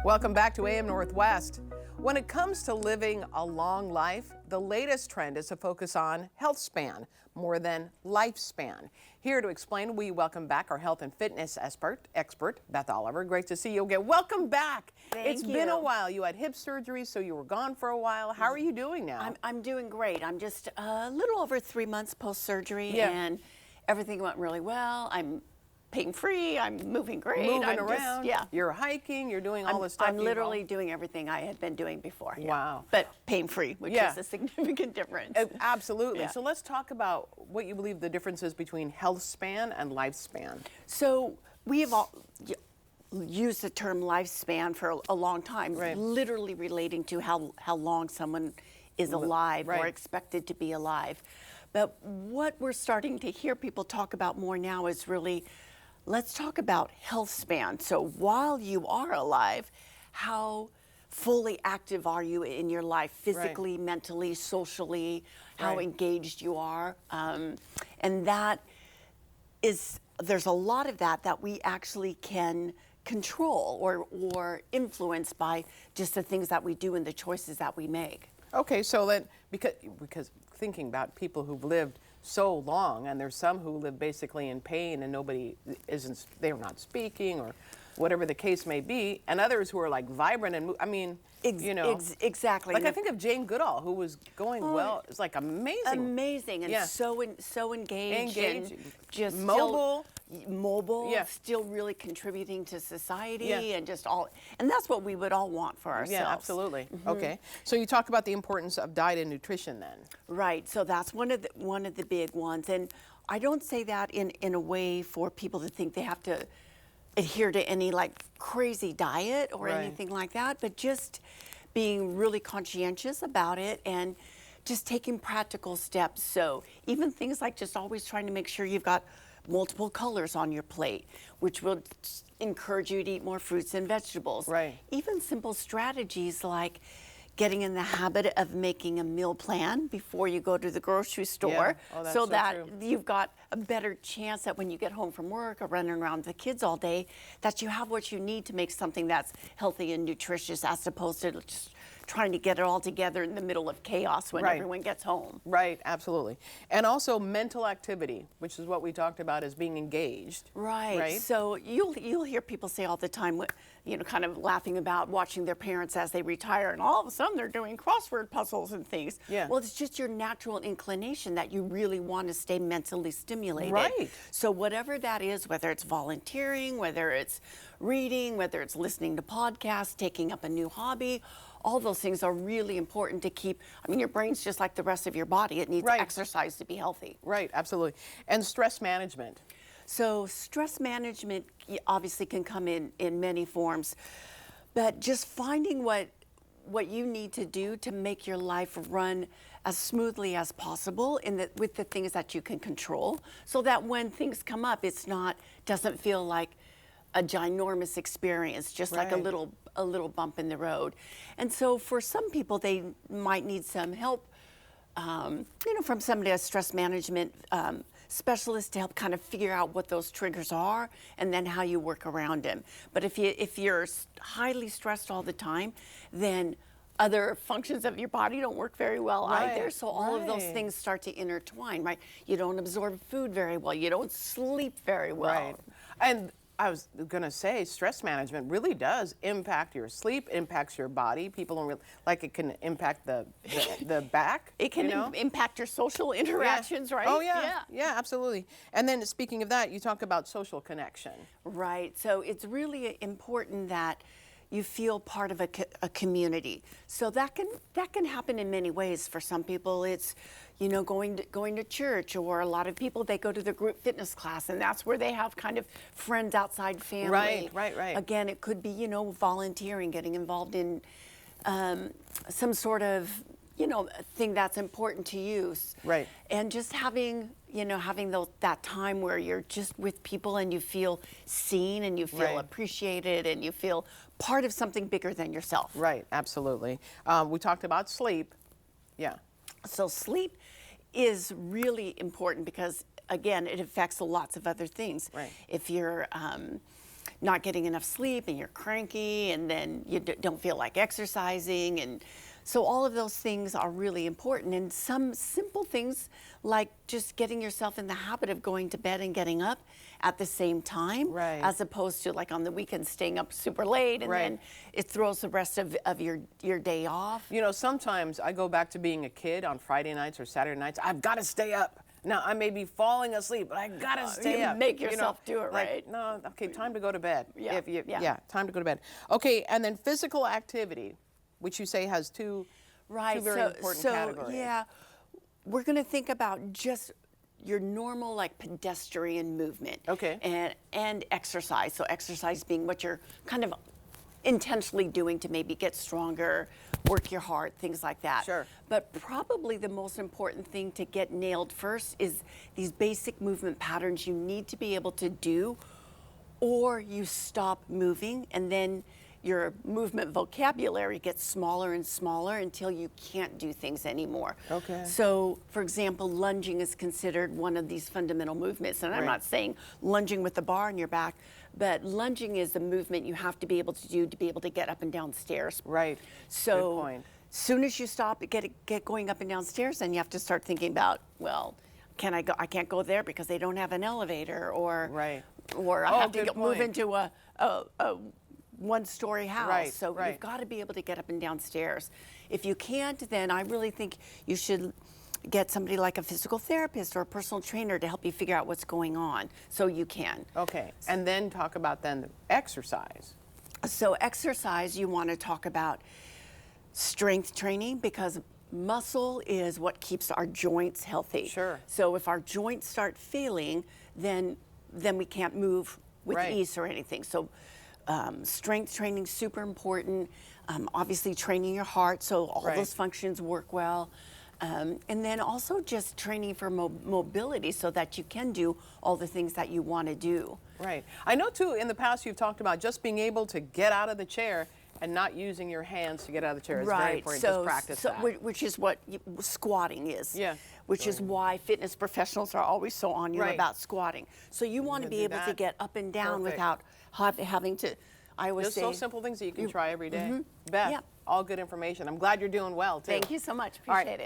Welcome back to AM Northwest. When it comes to living a long life, the latest trend is to focus on health span more than lifespan. Here to explain, we welcome back our health and fitness expert, Beth Oliver. Great to see you again. Welcome back. It's been a while. You had hip surgery, so you were gone for a while. How are you doing now? I'm doing great. I'm just a little over 3 months post-surgery, and everything went really well. I'm pain-free, I'm moving great. Moving around, you're hiking, you're doing all the stuff. I'm literally doing everything I had been doing before. Wow. But pain-free, which is a significant difference. Absolutely. So let's talk about what you believe the difference is between health span and lifespan. So we have all used the term lifespan for a long time, literally relating to how long someone is alive or expected to be alive. But what we're starting to hear people talk about more now is really, let's talk about health span. So while you are alive, how fully active are you in your life, physically, mentally, socially, how engaged you are? And that is, there's a lot of that we actually can control or influence by just the things that we do and the choices that we make. Okay, so then, because thinking about people who've lived so long, and there's some who live basically in pain and they're not speaking or whatever the case may be, and others who are like vibrant and exactly. Like I think of Jane Goodall, who was going well. It's like amazing and so engaged and just mobile, still really contributing to society and just all, and that's what we would all want for ourselves. Yeah, absolutely. Okay, so you talk about the importance of diet and nutrition then. Right. So that's one of the big ones, and I don't say that in a way for people to think they have to adhere to any like crazy diet or anything like that, but just being really conscientious about it and just taking practical steps. So even things like just always trying to make sure you've got multiple colors on your plate, which will encourage you to eat more fruits and vegetables. Right. Even simple strategies like getting in the habit of making a meal plan before you go to the grocery store, so that you've got a better chance that when you get home from work or running around with the kids all day, that you have what you need to make something that's healthy and nutritious, as opposed to just trying to get it all together in the middle of chaos when everyone gets home. Right, absolutely. And also mental activity, which is what we talked about as being engaged. Right. So you'll hear people say all the time, kind of laughing about watching their parents as they retire, and all of a sudden they're doing crossword puzzles and things. Yeah. Well, it's just your natural inclination that you really want to stay mentally stimulated. Right. So whatever that is, whether it's volunteering, whether it's reading, whether it's listening to podcasts, taking up a new hobby, all those things are really important to keep. I mean, your brain's just like the rest of your body. It needs exercise to be healthy. Right, absolutely. And stress management. So stress management obviously can come in many forms, but just finding what you need to do to make your life run as smoothly as possible with the things that you can control, so that when things come up, doesn't feel like a ginormous experience, just like a little bump in the road. And so for some people, they might need some help, from somebody, a stress management specialist, to help kind of figure out what those triggers are and then how you work around them. But if you're highly stressed all the time, then other functions of your body don't work very well either. So all of those things start to intertwine, right? You don't absorb food very well. You don't sleep very well. Right. And I was going to say, stress management really does impact your sleep, impacts your body. People don't like it can impact the back. It can impact your social interactions, right? Oh, yeah, absolutely. And then speaking of that, you talk about social connection. Right. So it's really important that you feel part of a community. So that can happen in many ways. For some people, it's going to church, or a lot of people, they go to the group fitness class, and that's where they have kind of friends outside family. Right. Again, it could be volunteering, getting involved in some sort of thing that's important to you. Right. And just having that time where you're just with people and you feel seen and you feel appreciated and you feel part of something bigger than yourself. Right, absolutely. We talked about sleep. Yeah. So sleep is really important because, again, it affects lots of other things. Right. If you're not getting enough sleep and you're cranky and then you don't feel like exercising, and so all of those things are really important. And some simple things like just getting yourself in the habit of going to bed and getting up at the same time, Right. as opposed to like on the weekend staying up super late, and Right. then it throws the rest of your day off. You know, sometimes I go back to being a kid on Friday nights or Saturday nights. I've got to stay up. Now, I may be falling asleep, but I got to stay you up. make yourself do it, like, right? No, okay, time to go to bed. Yeah, Yeah, time to go to bed. Okay, and then physical activity, which you say has two very important categories. Yeah, we're going to think about just your normal like pedestrian movement. Okay. And exercise. So exercise being what you're kind of intentionally doing to maybe get stronger, work your heart, things like that. Sure. But probably the most important thing to get nailed first is these basic movement patterns you need to be able to do, or you stop moving, and then your movement vocabulary gets smaller and smaller until you can't do things anymore. Okay. So, for example, lunging is considered one of these fundamental movements. And I'm Right. not saying lunging with the bar on your back, but lunging is a movement you have to be able to do to be able to get up and down stairs. Right. So, Good point. soon as you stop, get going up and down stairs, then you have to start thinking about, well, can I go? I can't go there because they don't have an elevator, or Right. or I Oh, have to good move point. into a one-story house. Right, So right. you've got to be able to get up and down stairs. If you can't, then I really think you should get somebody like a physical therapist or a personal trainer to help you figure out what's going on so you can. Okay, and then talk about then exercise. So exercise, you want to talk about strength training, because muscle is what keeps our joints healthy. Sure. So if our joints start failing, then we can't move with Right. ease or anything. So strength training, super important. Obviously training your heart so all Right. those functions work well. And then also just training for mobility so that you can do all the things that you want to do. Right. I know too, in the past you've talked about just being able to get out of the chair and not using your hands to get out of the chair. It's very important. Just practice that. Which is what squatting is. Yeah. Which is why fitness professionals are always so on you Right. about squatting. So you want to can be do able to that. get up and down Perfect. without having to. I always Just say. so simple things that you can try every day. Beth, Yeah. all good information. I'm glad you're doing well too. Thank you so much. All right. Appreciate it.